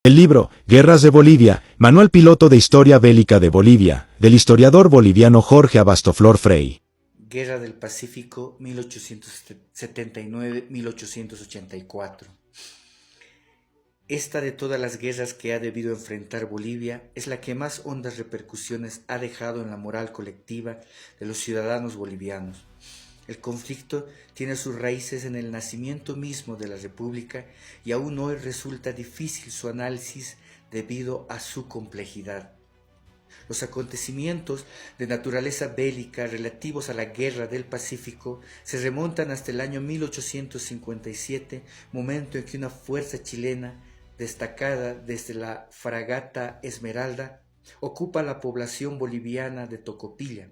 El libro, Guerras de Bolivia, Manual Piloto de Historia Bélica de Bolivia, del historiador boliviano Jorge Abastoflor Frey. Guerra del Pacífico 1879-1884. Esta de todas las guerras que ha debido enfrentar Bolivia es la que más hondas repercusiones ha dejado en la moral colectiva de los ciudadanos bolivianos. El conflicto tiene sus raíces en el nacimiento mismo de la República y aún hoy resulta difícil su análisis debido a su complejidad. Los acontecimientos de naturaleza bélica relativos a la Guerra del Pacífico se remontan hasta el año 1857, momento en que una fuerza chilena, destacada desde la fragata Esmeralda, ocupa la población boliviana de Tocopilla.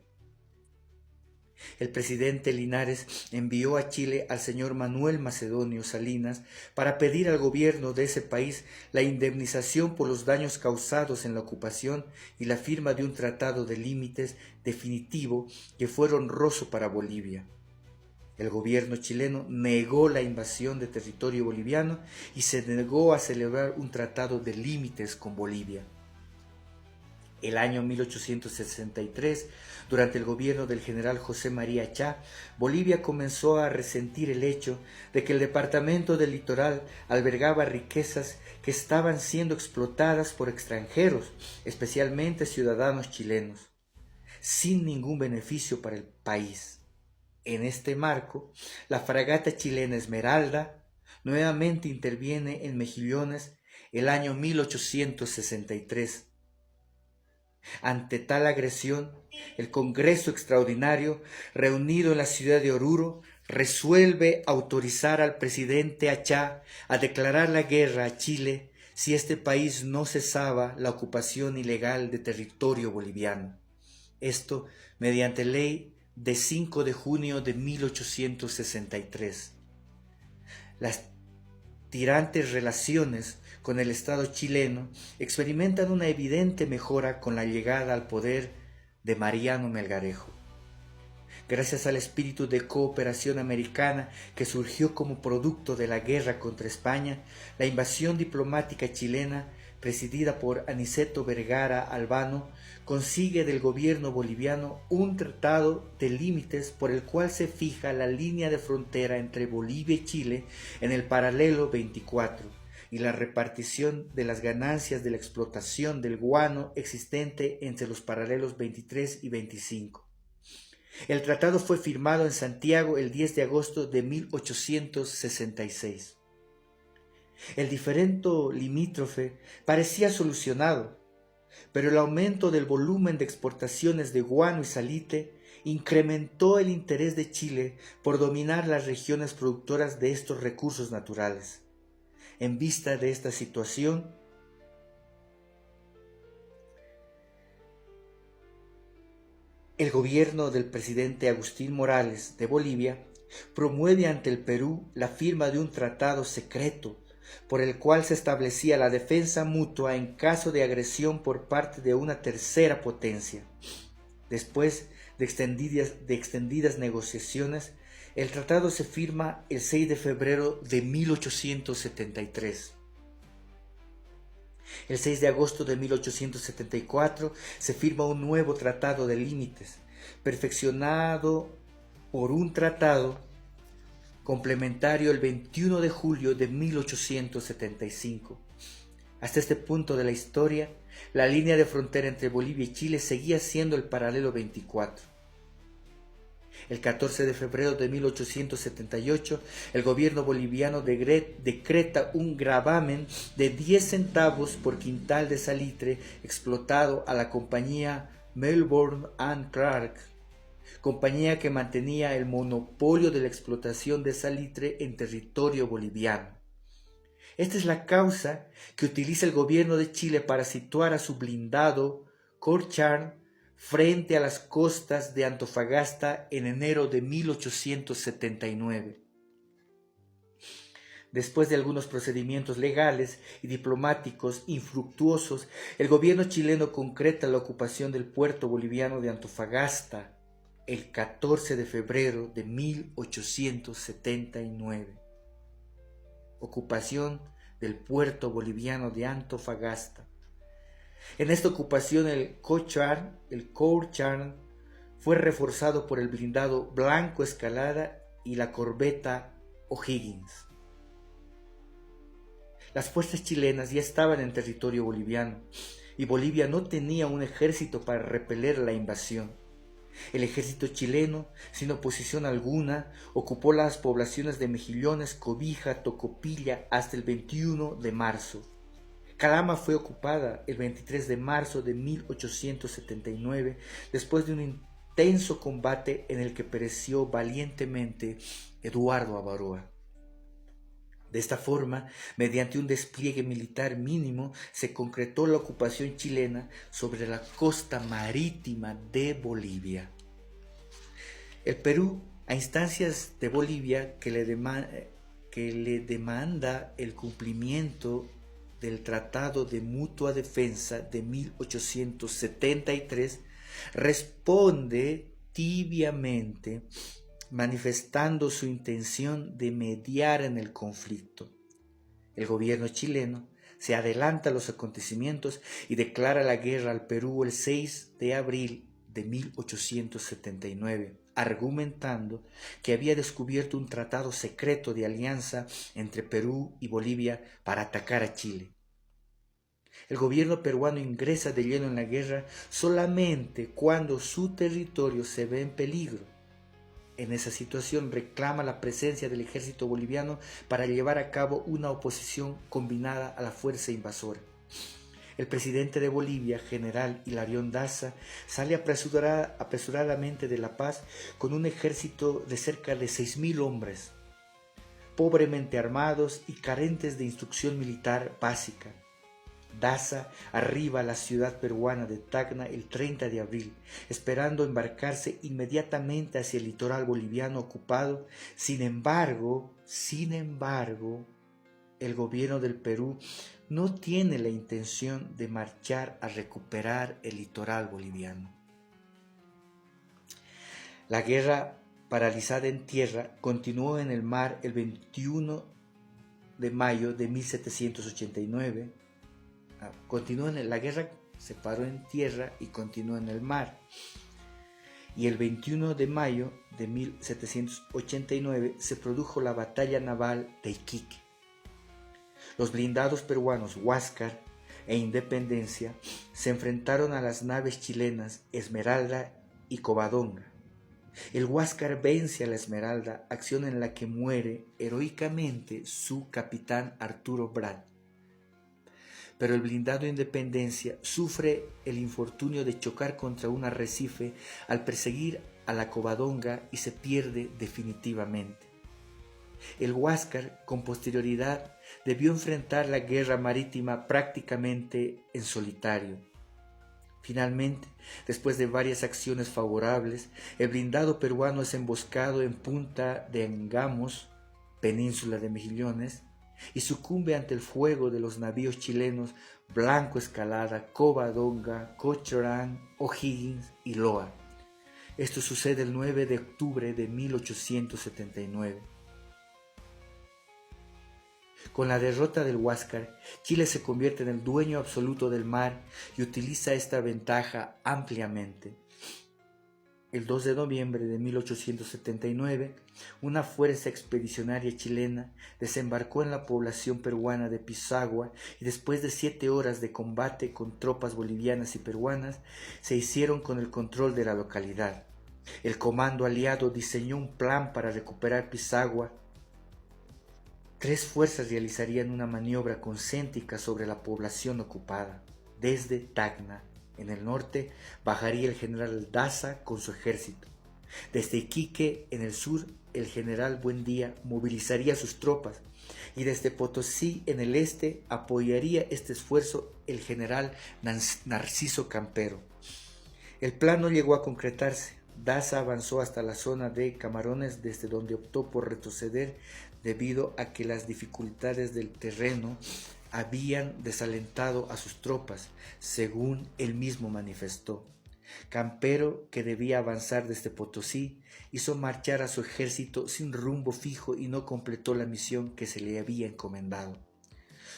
El presidente Linares envió a Chile al señor Manuel Macedonio Salinas para pedir al gobierno de ese país la indemnización por los daños causados en la ocupación y la firma de un tratado de límites definitivo que fue honroso para Bolivia. El gobierno chileno negó la invasión de territorio boliviano y se negó a celebrar un tratado de límites con Bolivia. El año 1863, durante el gobierno del general José María Chá, Bolivia comenzó a resentir el hecho de que el departamento del Litoral albergaba riquezas que estaban siendo explotadas por extranjeros, especialmente ciudadanos chilenos, sin ningún beneficio para el país. En este marco, la fragata chilena Esmeralda nuevamente interviene en Mejillones el año 1863. Ante tal agresión, el Congreso Extraordinario, reunido en la ciudad de Oruro, resuelve autorizar al presidente Achá a declarar la guerra a Chile si este país no cesaba la ocupación ilegal de territorio boliviano. Esto mediante ley de 5 de junio de 1863. Las tirantes relaciones con el Estado chileno experimentan una evidente mejora con la llegada al poder de Mariano Melgarejo. Gracias al espíritu de cooperación americana que surgió como producto de la guerra contra España, la invasión diplomática chilena, presidida por Aniceto Vergara Albano, consigue del gobierno boliviano un tratado de límites por el cual se fija la línea de frontera entre Bolivia y Chile en el paralelo 24 y la repartición de las ganancias de la explotación del guano existente entre los paralelos 23 y 25. El tratado fue firmado en Santiago el 10 de agosto de 1866. El diferendo limítrofe parecía solucionado, pero el aumento del volumen de exportaciones de guano y salitre incrementó el interés de Chile por dominar las regiones productoras de estos recursos naturales. En vista de esta situación, el gobierno del presidente Agustín Morales de Bolivia promueve ante el Perú la firma de un tratado secreto por el cual se establecía la defensa mutua en caso de agresión por parte de una tercera potencia. Después de extendidas negociaciones, el tratado se firma el 6 de febrero de 1873. El 6 de agosto de 1874 se firma un nuevo tratado de límites, perfeccionado por un tratado complementario el 21 de julio de 1875. Hasta este punto de la historia, la línea de frontera entre Bolivia y Chile seguía siendo el paralelo 24. El 14 de febrero de 1878, el gobierno boliviano decreta un gravamen de 10 centavos por quintal de salitre explotado a la compañía Melbourne and Clark, compañía que mantenía el monopolio de la explotación de salitre en territorio boliviano. Esta es la causa que utiliza el gobierno de Chile para situar a su blindado Corcharn frente a las costas de Antofagasta en enero de 1879. Después de algunos procedimientos legales y diplomáticos infructuosos, el gobierno chileno concreta la ocupación del puerto boliviano de Antofagasta el 14 de febrero de 1879. Ocupación del puerto boliviano de Antofagasta. En esta ocupación el Cochrane fue reforzado por el blindado Blanco Escalada y la corbeta O'Higgins. Las fuerzas chilenas ya estaban en territorio boliviano y Bolivia no tenía un ejército para repeler la invasión. El ejército chileno, sin oposición alguna, ocupó las poblaciones de Mejillones, Cobija, Tocopilla hasta el 21 de marzo. Calama fue ocupada el 23 de marzo de 1879 después de un intenso combate en el que pereció valientemente Eduardo Avaroa. De esta forma, mediante un despliegue militar mínimo, se concretó la ocupación chilena sobre la costa marítima de Bolivia. El Perú, a instancias de Bolivia, que le demanda el cumplimiento del Tratado de Mutua Defensa de 1873, responde tibiamente, manifestando su intención de mediar en el conflicto. El gobierno chileno se adelanta a los acontecimientos y declara la guerra al Perú el 6 de abril de 1879, argumentando que había descubierto un tratado secreto de alianza entre Perú y Bolivia para atacar a Chile. El gobierno peruano ingresa de lleno en la guerra solamente cuando su territorio se ve en peligro. En esa situación reclama la presencia del ejército boliviano para llevar a cabo una oposición combinada a la fuerza invasora. El presidente de Bolivia, general Hilarión Daza, sale apresuradamente de La Paz con un ejército de cerca de 6.000 hombres, pobremente armados y carentes de instrucción militar básica. Daza arriba a la ciudad peruana de Tacna el 30 de abril, esperando embarcarse inmediatamente hacia el litoral boliviano ocupado. Sin embargo, el gobierno del Perú no tiene la intención de marchar a recuperar el litoral boliviano. La guerra, paralizada en tierra, continuó en el mar el 21 de mayo de 1789. La guerra se paró en tierra y continuó en el mar. Y el 21 de mayo de 1789 se produjo la batalla naval de Iquique. Los blindados peruanos Huáscar e Independencia se enfrentaron a las naves chilenas Esmeralda y Covadonga. El Huáscar vence a la Esmeralda, acción en la que muere heroicamente su capitán Arturo Prat. Pero el blindado Independencia sufre el infortunio de chocar contra un arrecife al perseguir a la Covadonga y se pierde definitivamente. El Huáscar, con posterioridad, debió enfrentar la guerra marítima prácticamente en solitario. Finalmente, después de varias acciones favorables, el blindado peruano es emboscado en Punta de Angamos, península de Mejillones, y sucumbe ante el fuego de los navíos chilenos Blanco Escalada, Covadonga, Cochrane, O'Higgins y Loa. Esto sucede el 9 de octubre de 1879. Con la derrota del Huáscar, Chile se convierte en el dueño absoluto del mar y utiliza esta ventaja ampliamente. El 2 de noviembre de 1879, una fuerza expedicionaria chilena desembarcó en la población peruana de Pisagua y después de 7 horas de combate con tropas bolivianas y peruanas, se hicieron con el control de la localidad. El comando aliado diseñó un plan para recuperar Pisagua. 3 fuerzas realizarían una maniobra concéntrica sobre la población ocupada. Desde Tacna, en el norte, bajaría el general Daza con su ejército. Desde Iquique, en el sur, el general Buendía movilizaría sus tropas. Y desde Potosí, en el este, apoyaría este esfuerzo el general Narciso Campero. El plan no llegó a concretarse. Daza avanzó hasta la zona de Camarones, desde donde optó por retroceder debido a que las dificultades del terreno habían desalentado a sus tropas, según él mismo manifestó. Campero, que debía avanzar desde Potosí, hizo marchar a su ejército sin rumbo fijo y no completó la misión que se le había encomendado.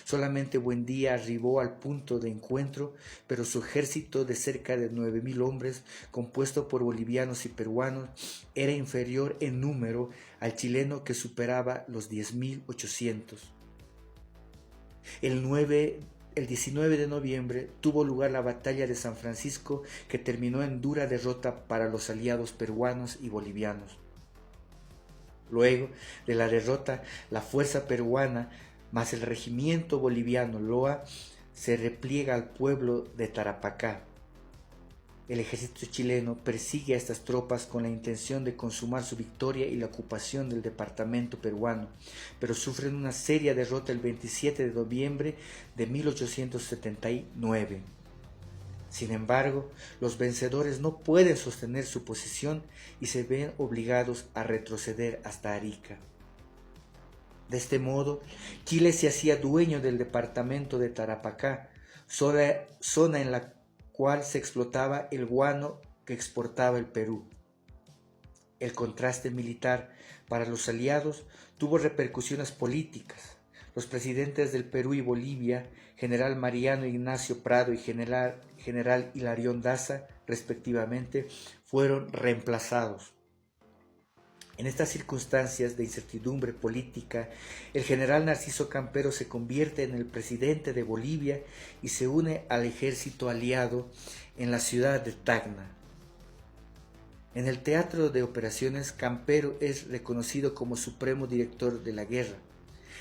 Solamente Buendía arribó al punto de encuentro, pero su ejército de cerca de 9.000 hombres, compuesto por bolivianos y peruanos, era inferior en número al chileno, que superaba los 10.800. El 19 de noviembre tuvo lugar la batalla de San Francisco, que terminó en dura derrota para los aliados peruanos y bolivianos. Luego de la derrota, la fuerza peruana más el regimiento boliviano Loa se repliega al pueblo de Tarapacá. El ejército chileno persigue a estas tropas con la intención de consumar su victoria y la ocupación del departamento peruano, pero sufren una seria derrota el 27 de noviembre de 1879. Sin embargo, los vencedores no pueden sostener su posición y se ven obligados a retroceder hasta Arica. De este modo, Chile se hacía dueño del departamento de Tarapacá, zona en la cual se explotaba el guano que exportaba el Perú. El contraste militar para los aliados tuvo repercusiones políticas. Los presidentes del Perú y Bolivia, general Mariano Ignacio Prado y general Hilarión Daza, respectivamente, fueron reemplazados. En estas circunstancias de incertidumbre política, el general Narciso Campero se convierte en el presidente de Bolivia y se une al ejército aliado en la ciudad de Tacna. En el teatro de operaciones, Campero es reconocido como supremo director de la guerra.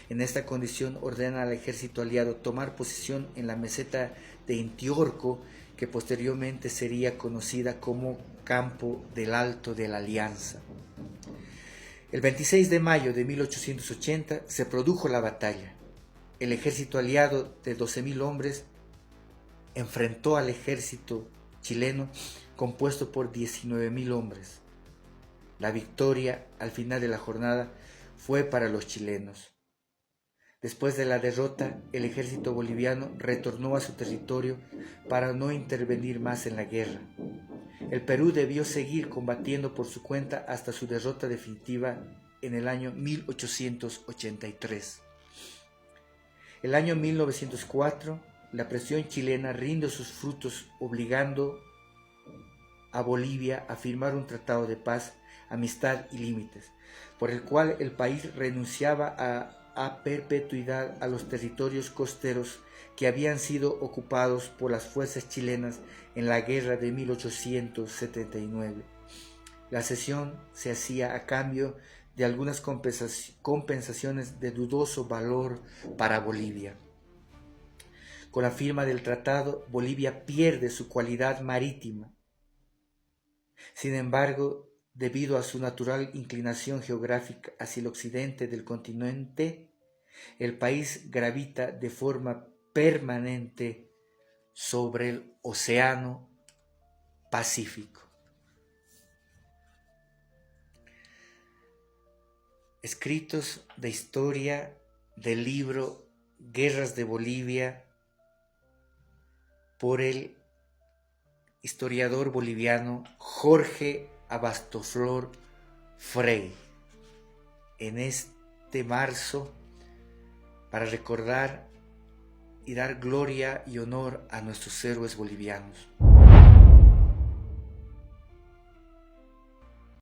En esta condición ordena al ejército aliado tomar posición en la meseta de Intiorco, que posteriormente sería conocida como Campo del Alto de la Alianza. El 26 de mayo de 1880 se produjo la batalla. El ejército aliado de 12.000 hombres enfrentó al ejército chileno compuesto por 19.000 hombres. La victoria al final de la jornada fue para los chilenos. Después de la derrota, el ejército boliviano retornó a su territorio para no intervenir más en la guerra. El Perú debió seguir combatiendo por su cuenta hasta su derrota definitiva en el año 1883. El año 1904, la presión chilena rinde sus frutos, obligando a Bolivia a firmar un tratado de paz, amistad y límites, por el cual el país renunciaba a perpetuidad a los territorios costeros que habían sido ocupados por las fuerzas chilenas en la guerra de 1879. La cesión se hacía a cambio de algunas compensaciones de dudoso valor para Bolivia. Con la firma del tratado, Bolivia pierde su cualidad marítima. Sin embargo, debido a su natural inclinación geográfica hacia el occidente del continente, el país gravita de forma permanente sobre el Océano Pacífico. Escritos de historia del libro Guerras de Bolivia por el historiador boliviano Jorge Abastoflor Frey, en este marzo, para recordar y dar gloria y honor a nuestros héroes bolivianos.